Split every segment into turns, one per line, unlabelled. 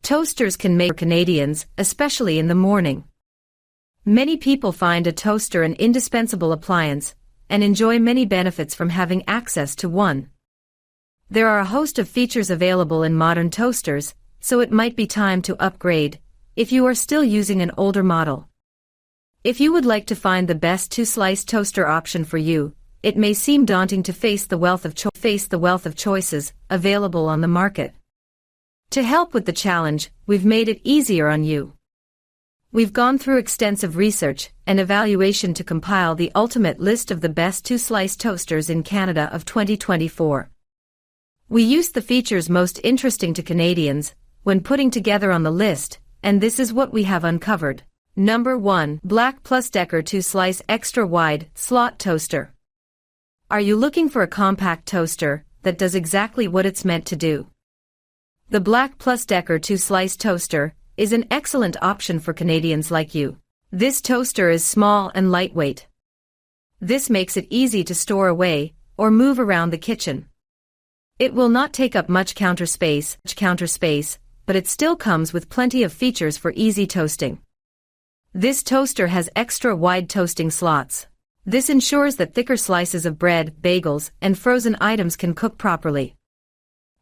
Toasters can make Canadians, especially in the morning. Many people find a toaster an indispensable appliance and enjoy many benefits from having access to one. There are a host of features available in modern toasters, so it might be time to upgrade if you are still using an older model. If you would like to find the best two-slice toaster option for you, it may seem daunting to face the wealth of choices available on the market. To help with the challenge, we've made it easier on you. We've gone through extensive research and evaluation to compile the ultimate list of the best two-slice toasters in Canada of 2024. We used the features most interesting to Canadians when putting together on the list, and this is what we have uncovered. Number 1. Black+Decker 2-Slice Extra Wide Slot Toaster. Are you looking for a compact toaster that does exactly what it's meant to do? The Black+Decker 2-Slice Toaster is an excellent option for Canadians like you. This toaster is small and lightweight. This makes it easy to store away or move around the kitchen. It will not take up much counter space, but it still comes with plenty of features for easy toasting. This toaster has extra wide toasting slots. This ensures that thicker slices of bread, bagels, and frozen items can cook properly.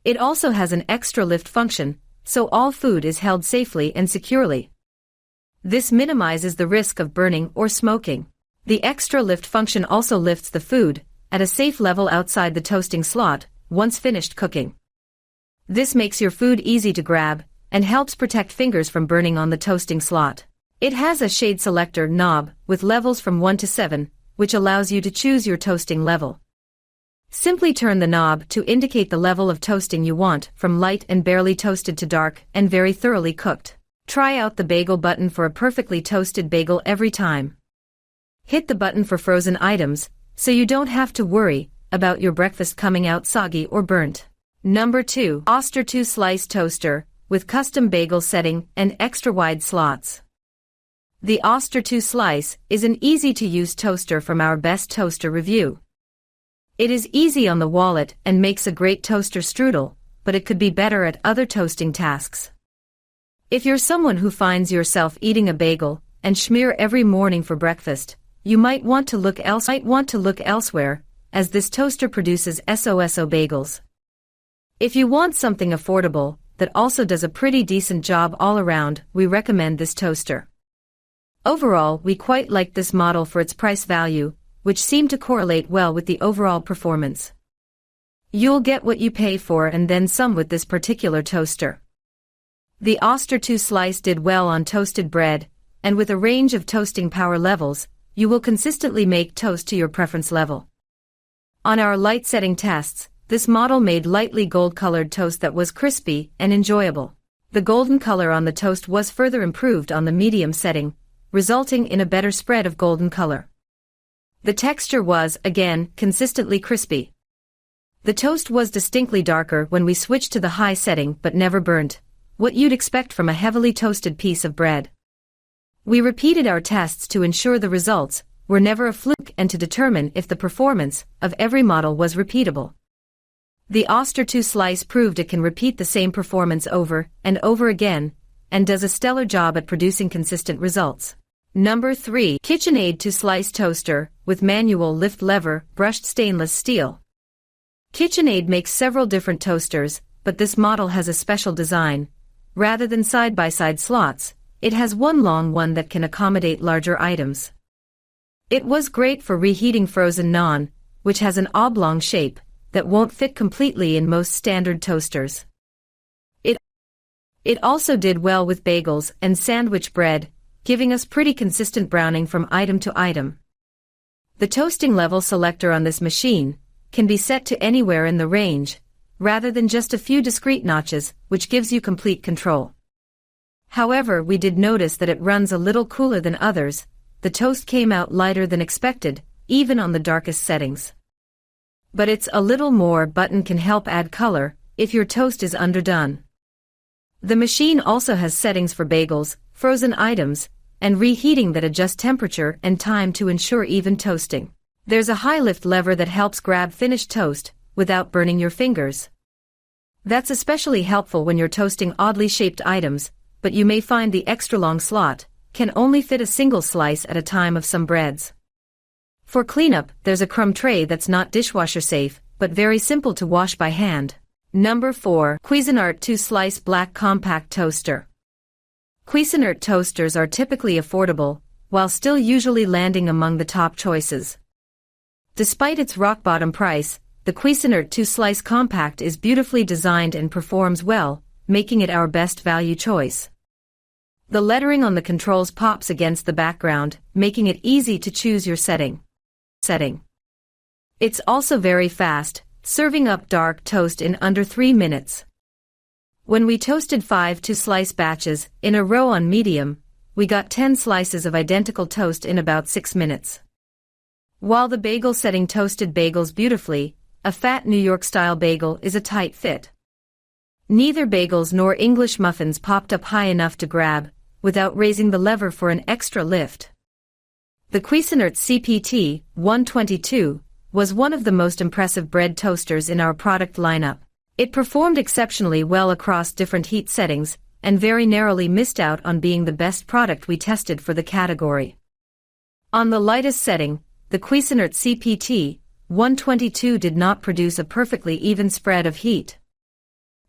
It also has an extra lift function, so all food is held safely and securely. This minimizes the risk of burning or smoking. The extra lift function also lifts the food at a safe level outside the toasting slot once finished cooking. This makes your food easy to grab and helps protect fingers from burning on the toasting slot. It has a shade selector knob with levels from 1 to 7, which allows you to choose your toasting level. Simply turn the knob to indicate the level of toasting you want, from light and barely toasted to dark and very thoroughly cooked. Try out the bagel button for a perfectly toasted bagel every time. Hit the button for frozen items, so you don't have to worry about your breakfast coming out soggy or burnt. Number 2. Toaster 2-Slice Toaster with custom bagel setting and extra wide slots. The Toaster 2-Slice is an easy-to-use toaster from our best toaster review. It is easy on the wallet and makes a great toaster strudel, but it could be better at other toasting tasks. If you're someone who finds yourself eating a bagel and schmear every morning for breakfast, you might want to look elsewhere, as this toaster produces SOSO bagels. If you want something affordable that also does a pretty decent job all around, we recommend this toaster. Overall, we quite like this model for its price value, which seemed to correlate well with the overall performance. You'll get what you pay for and then some with this particular toaster. The Toaster 2-Slice did well on toasted bread, and with a range of toasting power levels, you will consistently make toast to your preference level. On our light setting tests, this model made lightly gold-colored toast that was crispy and enjoyable. The golden color on the toast was further improved on the medium setting, resulting in a better spread of golden color. The texture was, again, consistently crispy. The toast was distinctly darker when we switched to the high setting but never burnt, what you'd expect from a heavily toasted piece of bread. We repeated our tests to ensure the results were never a fluke and to determine if the performance of every model was repeatable. The Toaster 2-Slice proved it can repeat the same performance over and over again, and does a stellar job at producing consistent results. Number 3. KitchenAid 2-Slice Toaster with manual lift lever, brushed stainless steel. KitchenAid makes several different toasters, but this model has a special design. Rather than side-by-side slots, it has one long one that can accommodate larger items. It was great for reheating frozen naan, which has an oblong shape that won't fit completely in most standard toasters. It also did well with bagels and sandwich bread, giving us pretty consistent browning from item to item. The toasting level selector on this machine can be set to anywhere in the range, rather than just a few discrete notches, which gives you complete control. However, we did notice that it runs a little cooler than others. The toast came out lighter than expected, even on the darkest settings. But it's a little more button can help add color if your toast is underdone. The machine also has settings for bagels, frozen items, and reheating that adjust temperature and time to ensure even toasting. There's a high lift lever that helps grab finished toast without burning your fingers. That's especially helpful when you're toasting oddly shaped items, but you may find the extra long slot can only fit a single slice at a time of some breads. For cleanup, there's a crumb tray that's not dishwasher safe, but very simple to wash by hand. Number 4. Cuisinart 2-Slice Black Compact Toaster. Cuisinart toasters are typically affordable, while still usually landing among the top choices. Despite its rock-bottom price, the Cuisinart 2-Slice Compact is beautifully designed and performs well, making it our best value choice. The lettering on the controls pops against the background, making it easy to choose your setting. It's also very fast, serving up dark toast in under 3 minutes. When we toasted 5 2-slice batches in a row on medium, we got 10 slices of identical toast in about 6 minutes. While the bagel setting toasted bagels beautifully, a fat New York-style bagel is a tight fit. Neither bagels nor English muffins popped up high enough to grab, without raising the lever for an extra lift. The Cuisinart CPT 122 was one of the most impressive bread toasters in our product lineup. It performed exceptionally well across different heat settings, and very narrowly missed out on being the best product we tested for the category. On the lightest setting, the Cuisinart CPT 122 did not produce a perfectly even spread of heat.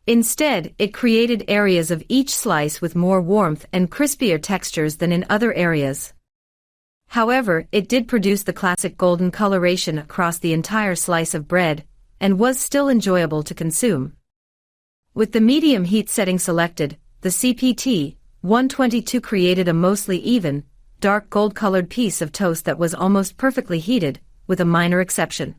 Instead, it created areas of each slice with more warmth and crispier textures than in other areas. However, it did produce the classic golden coloration across the entire slice of bread, and was still enjoyable to consume. With the medium heat setting selected, the CPT 122 created a mostly even, dark gold-colored piece of toast that was almost perfectly heated, with a minor exception.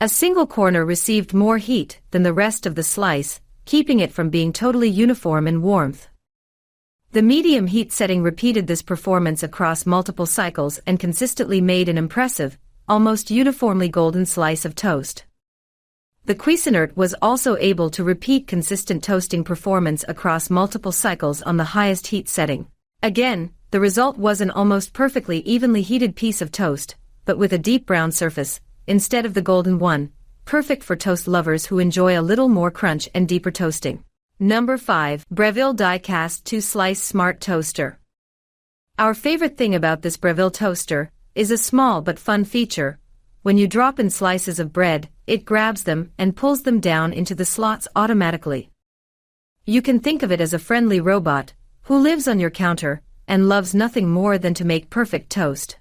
A single corner received more heat than the rest of the slice, keeping it from being totally uniform in warmth. The medium heat setting repeated this performance across multiple cycles and consistently made an impressive, almost uniformly golden slice of toast. The Cuisinart was also able to repeat consistent toasting performance across multiple cycles on the highest heat setting. Again, the result was an almost perfectly evenly heated piece of toast, but with a deep brown surface, instead of the golden one, perfect for toast lovers who enjoy a little more crunch and deeper toasting. Number 5. Breville Die-Cast 2-Slice Smart Toaster. Our favorite thing about this Breville toaster is a small but fun feature. When you drop in slices of bread, it grabs them and pulls them down into the slots automatically. You can think of it as a friendly robot who lives on your counter and loves nothing more than to make perfect toast.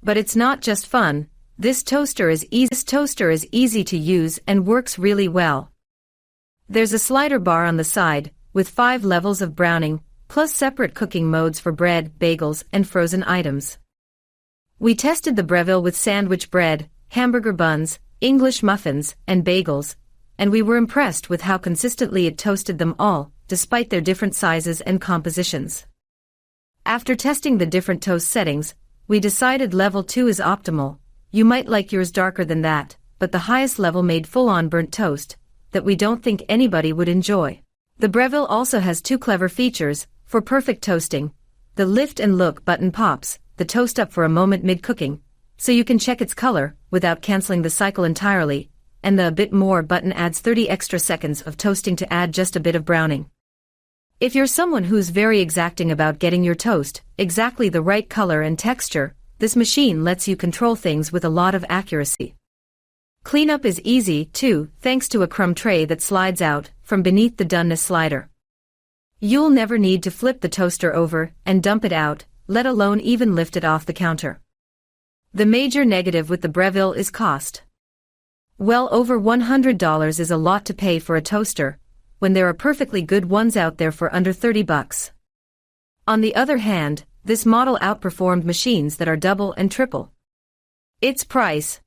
But it's not just fun. This toaster is easy to use and works really well. There's a slider bar on the side, with 5 levels of browning, plus separate cooking modes for bread, bagels, and frozen items. We tested the Breville with sandwich bread, hamburger buns, English muffins, and bagels, and we were impressed with how consistently it toasted them all, despite their different sizes and compositions. After testing the different toast settings, we decided level 2 is optimal. You might like yours darker than that, but the highest level made full-on burnt toast that we don't think anybody would enjoy. The Breville also has 2 clever features for perfect toasting. The lift and look button pops the toast up for a moment mid-cooking, so you can check its color without canceling the cycle entirely, and the a bit more button adds 30 extra seconds of toasting to add just a bit of browning. If you're someone who's very exacting about getting your toast exactly the right color and texture, this machine lets you control things with a lot of accuracy. Cleanup is easy, too, thanks to a crumb tray that slides out from beneath the doneness slider. You'll never need to flip the toaster over and dump it out, let alone even lift it off the counter. The major negative with the Breville is cost. Well over $100 is a lot to pay for a toaster, when there are perfectly good ones out there for under $30. On the other hand, this model outperformed machines that are double and triple its price.